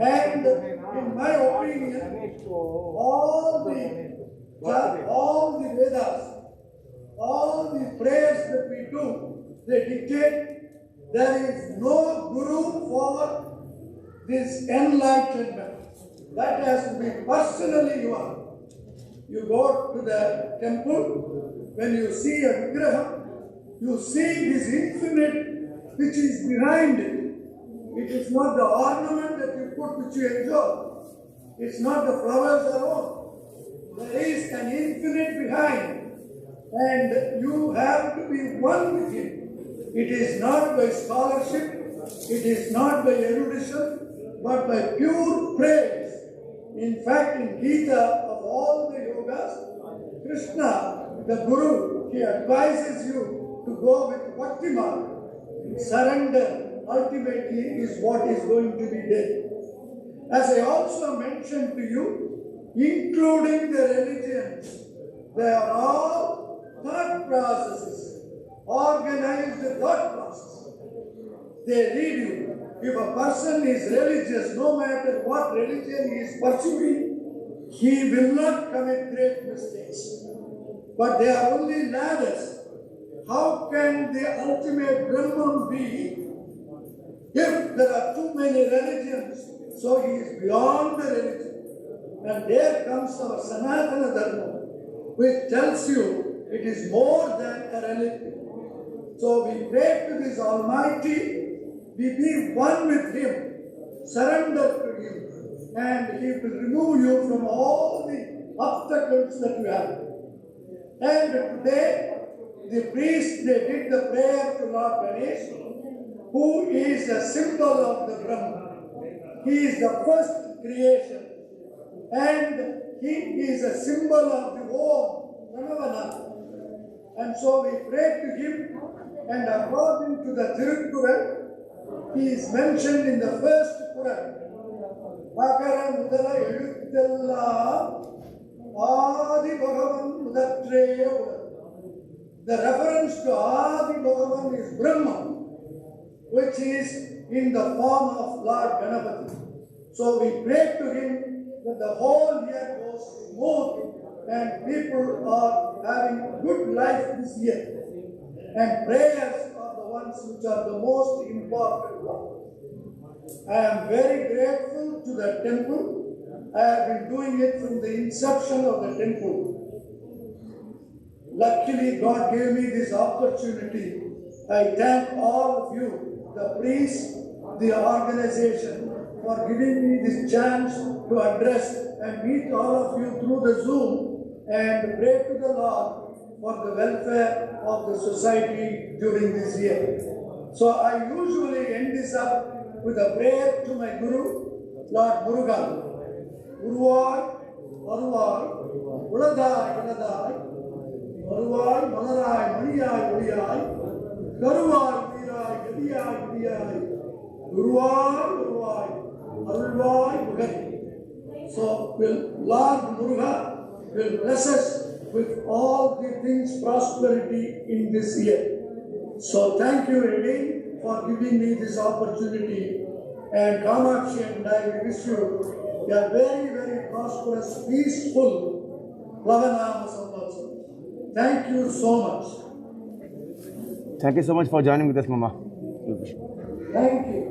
And in my opinion, all the Vedas, all the prayers that we do, they dictate there is no Guru for this enlightenment. That has to be personally yours. You go to the temple, when you see a vigraha, you see this infinite which is behind it. It is not the ornament that you put which you enjoy. It's not the flowers alone. There is an infinite behind, and you have to be one with Him. It is not by scholarship, it is not by erudition, but by pure praise. In fact, in Gita, of all the yogas, Krishna, the Guru, he advises you to go with Bhakti Marga. Surrender ultimately is what is going to be there. As I also mentioned to you, including the religions, they are all thought processes, organized thought process. They lead you. If a person is religious, no matter what religion he is pursuing, he will not commit great mistakes. But they are only ladders. How can the ultimate Brahman be if there are too many religions? So he is beyond the religion. And there comes our Sanatana Dharma, which tells you it is more than a religion. So we pray to this Almighty, we be one with Him, surrender to Him, and He will remove you from all the obstacles that you have. And today, the priests, they did the prayer to Lord Ganesh, who is a symbol of the Brahma. He is the first creation, and He is a symbol of the Om, Pranavana. And so we pray to Him, and according to the Tirukkural, He is mentioned in the first Quran. Akara Mudala Eluttella Adi Bhagavan Mudatreya. The reference to Adi Bhagavan is Brahma, which is in the form of Lord Ganapati. So we pray to him that the whole year goes smooth and people are having good life this year. And prayers are the ones which are the most important ones. I am very grateful to the temple. I have been doing it from the inception of the temple. Luckily, God gave me this opportunity. I thank all of you, the priests, the organization, for giving me this chance to address and meet all of you through the Zoom and pray to the Lord for the welfare of the society during this year. So I usually end this up with a prayer to my Guru, Lord Murugan. Uruvar, Aruvar, Uladai, Uladai, Aruvar, Malarai, Maniyai, Uliyai, Garuvar, Virai, Gadiyai, Gadiyai, Guruvar, Guruvar, Arulvar, Mugari. So will Lord Muruga will bless us with all the things prosperity in this year. So thank you again for giving me this opportunity. And Kamakshi and I wish you a very, very prosperous, peaceful Lavanama Samvatsara. Thank you so much. Thank you so much for joining with us, Mama. Thank you.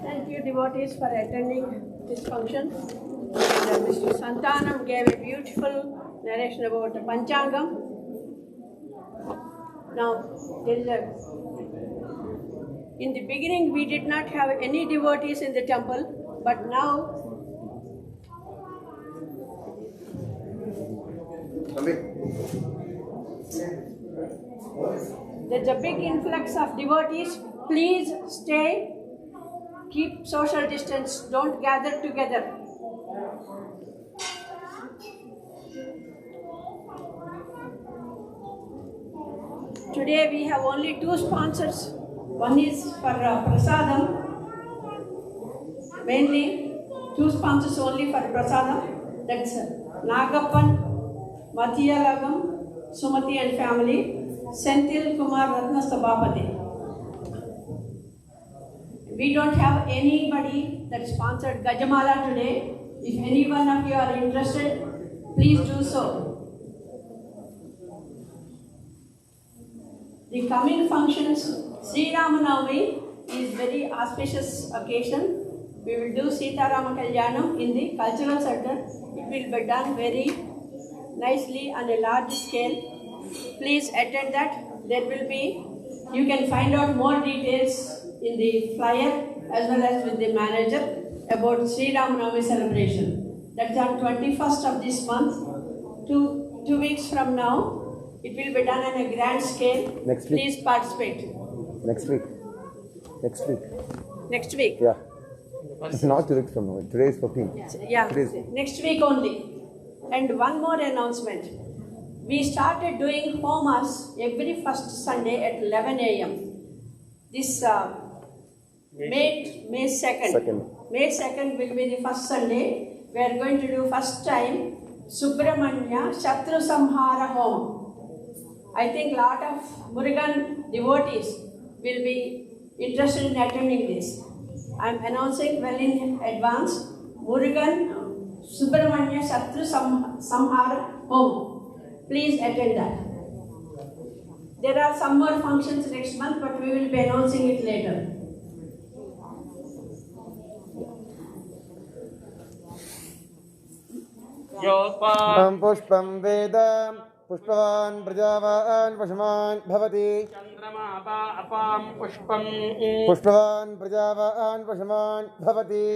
Thank you, devotees, for attending this function. And Mr. Santanam gave a beautiful narration about the Panchangam. Now, in the beginning, we did not have any devotees in the temple, but now there's a big influx of devotees. Please stay, keep social distance, don't gather together. Today we have only two sponsors. One is for Prasadam, mainly two sponsors only for Prasadam. That's Nagappan, Mathiyalagam, Sumati and family, Senthil Kumar Ratna Sabhapati. We don't have anybody that sponsored Gajamala today. If any one of you are interested, please do so. The coming functions, Sri Ramanavami is very auspicious occasion. We will do Sita Rama Kalyanam in the cultural center. It will be done very nicely on a large scale. Please attend that. There will be, you can find out more details in the flyer as well as with the manager about Sri Ramanavami celebration. That's on 21st of this month. Two weeks from now, it will be done on a grand scale. Next week. Please participate. Next week. Next week. Next week? Yeah. Not 2 weeks from now. Today is 15th. Yeah, Today's... next week only. And one more announcement. We started doing homas every first Sunday at 11 a.m. This May 2nd. May 2nd will be the first Sunday. We are going to do first time Subramanya Shatru Samhara Homa. I think lot of Murugan devotees will be interested in attending this. I am announcing well in advance Murugan Subramanya Shatru Samhara Homa. Please attend that. There are some more functions next month, but we will be announcing it later. Pushpam Vedam Pushpavan Prajavan Pushman Bhavati Chandramaba apam pushpam Pushpavan Prajavan Pushman Bhavati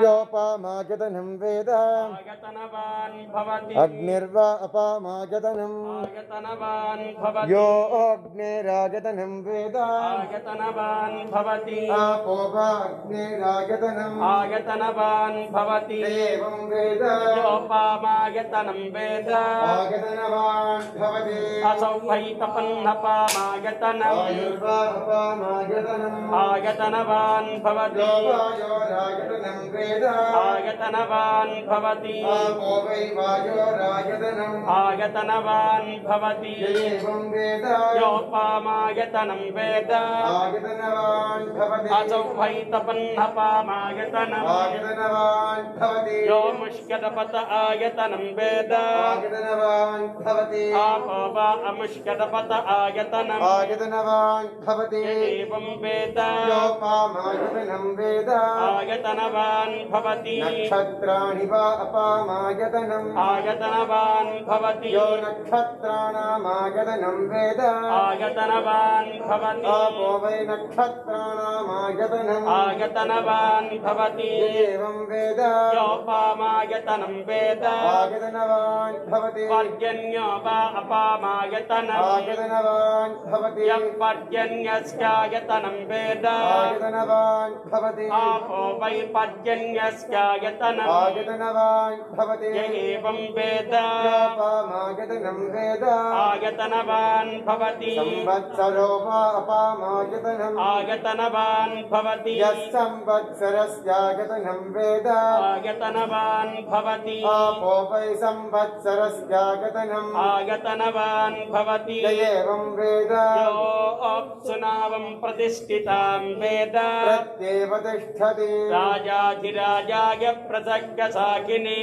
Yopamajatanam Veda Agatanavan bhavati Agnirva Apamajatanam Agatanavan bhavati Yo Agnirajatanam Veda Agatanavan bhavati Apoga Agnirajatanam Agatanavan bhavati Evam Veda Yopamagatanam veda Agatanavan Bhavati Asauvaitapannapamagatanam Ayurva Apamajatanam Agatanavan bhavati Yoga Yorajatanam Veda आयतनवान् भवति आपो वै वायोरायतनम् आयतनवान् भवति एवं वेद योपामायतनं वेद आयतनवान् भवति असौ वै तपन्नपामायतनम् आयतनवान् भवति यो मुष्कटपत आयतनं वेद आयतनवान् भवति आपो वा अमुष्कटपत आयतनम् आयतनवान् भवति एवं वेद योपामायतनं वेद आयतनवान् भवति नक्षत्राणि वा अपामायतनम् आयतनवान् भवति यो नक्षत्राणामायतनं वेद आयतनवान् भवति आपो वै नक्षत्राणामायतनम् आयतनवान् भवति एवं वेद योपामायतनं वेद आयतनवान् भवति पर्जन्यो वा अपामायतनम् आयतनवान् भवति यः पर्जन्यस्यायतनं वेद आयतनवान् भवति आपो वै पर्जन्यस्यायतनम् आयतनवान् भवति य एवं वेद योपामायतनं वेद आयतनवान् भवति संवत्सरो वा अपामायतनम् आयतनवान् भवति यः संवत्सरस्यायतनं वेद आयतनवान् भवति आपो वै संवत्सरस्यायतनम् आयतनवान् भवति य एवं वेद यो अप्सुनावं प्रतिष्ठितां वेद प्रत्येव तिष्ठति राजाधिराजाय प्रसक्य साकिने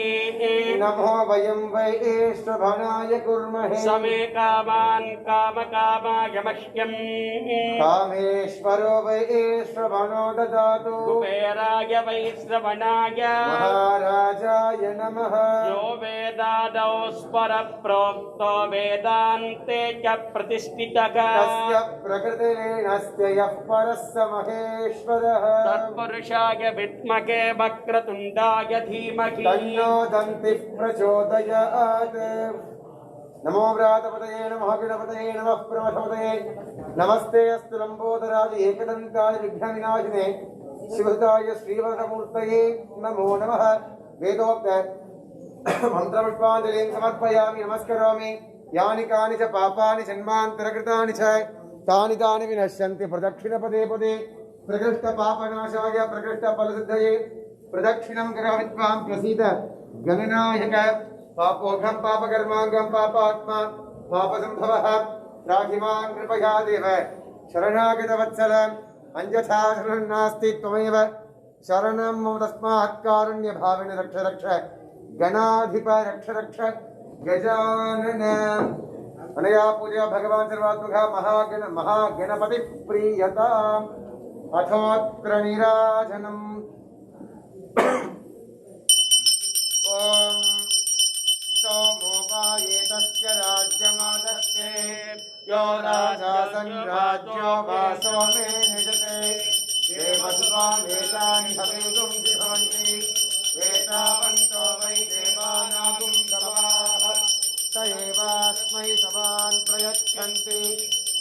नमो वयं वै ईश्वभनाय कुर्महे समे कामान् कामकामाय मह्यम् कामेश्वरो वै ईश्वभनो ददातु कुबेराय वै श्रवणाय महाराजाय नमः यो वेदादौ स्वरप्रोक्तो वेदान्ते च प्रतिष्ठितः तस्य प्रकृतिलीनस्य यः परः स महेश्वरः तत्पुरुषाय विद्महे वक्रतुण्डाय धीमहि तन्नो दन्तिः प्रचोदयात् नमो व्रातपतये नमः गणपतये नमः प्रमथपतये नमस्ते अस्तु लम्बोदराय एकदन्ताय विघ्नविनाशिने शिवसुताय श्रीवरदमूर्तये नमो नमः वेदोक्त मन्त्रपुष्पाञ्जलिं समर्पयामि नमस्करोमि यानि कानि च पापानि जन्मान्तरकृतानि च तानि तानि विनश्यन्ति प्रदक्षिणपदे पदे प्रकृष्टपापनाशाय प्रकृष्टफलसिद्धये प्रदक्षिणं करोमि त्वां प्रसीद गणनायक पापोघं पापकर्माङ्गं पापात्मा पापसम्भवः राहिमां कृपया देव शरणागतवत्सल अन्यथा शरणं नास्ति त्वमेव शरणं मम तस्मात् कारुण्यभावेन रक्ष रक्ष गणाधिप रक्ष रक्ष गजानन अनया पूजया भगवान् सर्वात्मकः महागणपति प्रीयताम् अथोऽत्र नीराजनम् ॐ सोमो वायेतस्य राज्यमादस्ते यो राजा संराज्यो वासो मे निजते देवसुवामेतानि हवेगुं भवन्ति एतावन्तो वै देवानागुं सवाः स एवास्मै सवान् प्रयच्छन्ति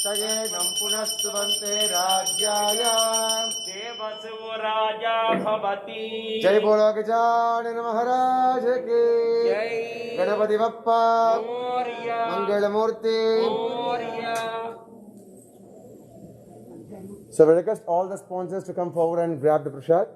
स एनं पुनः सुवन्ते राज्याय देवसु राजा भवति जय बोलो गजानन महाराज की जय Ganpati Bappa Morya मंगलमूर्ति Morya So we request all the sponsors to come forward and grab the prasad.